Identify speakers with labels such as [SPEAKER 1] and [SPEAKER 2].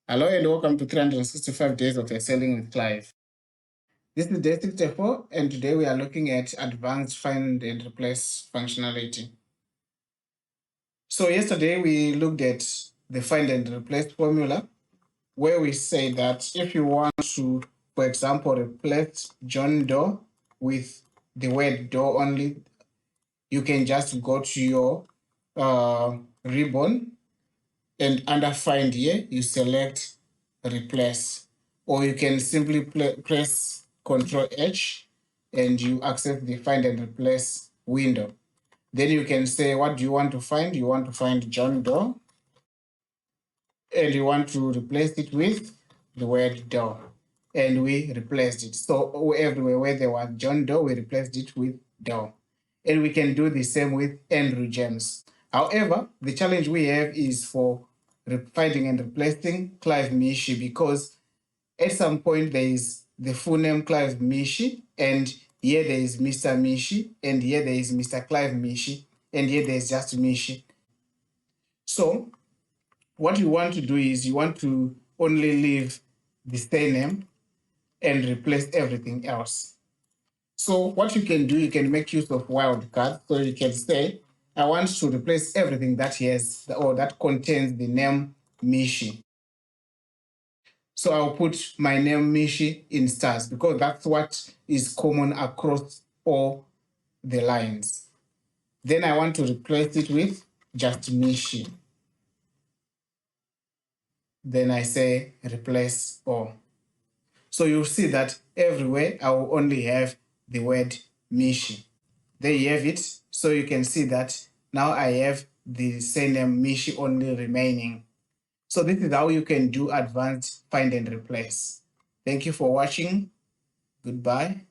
[SPEAKER 1] Hello and welcome to 365 Days of Excelling with Clive. This is day 64 and today we are looking at advanced find and replace functionality. So yesterday we looked at the find and replace formula where we say that if you want to, for example, replace John Doe with the word door only, you can just go to your ribbon and under find here, you select replace, or you can simply press Ctrl H and you access the find and replace window. Then you can say, what do you want to find? You want to find John Doe and you want to replace it with the word door. And we replaced it. So everywhere where there was John Doe, we replaced it with door. And we can do the same with Andrew James. However, the challenge we have is for finding and replacing Clive Mishi, because at some point there is the full name Clive Mishi, and here there is Mr. Mishi, and here there is Mr. Clive Mishi, and here there is just Mishi. So what you want to do is you want to only leave the surname and replace everything else. So what you can do, you can make use of wildcard. So you can say, I want to replace everything that has or that contains the name Mishi. So I'll put my name Mishi in stars because that's what is common across all the lines. Then I want to replace it with just Mishi. Then I say replace all. So you'll see that everywhere I will only have the word Mishi. There you have it. So you can see that now I have the surname Mishi only remaining. So this is how you can do advanced find and replace. Thank you for watching. Goodbye.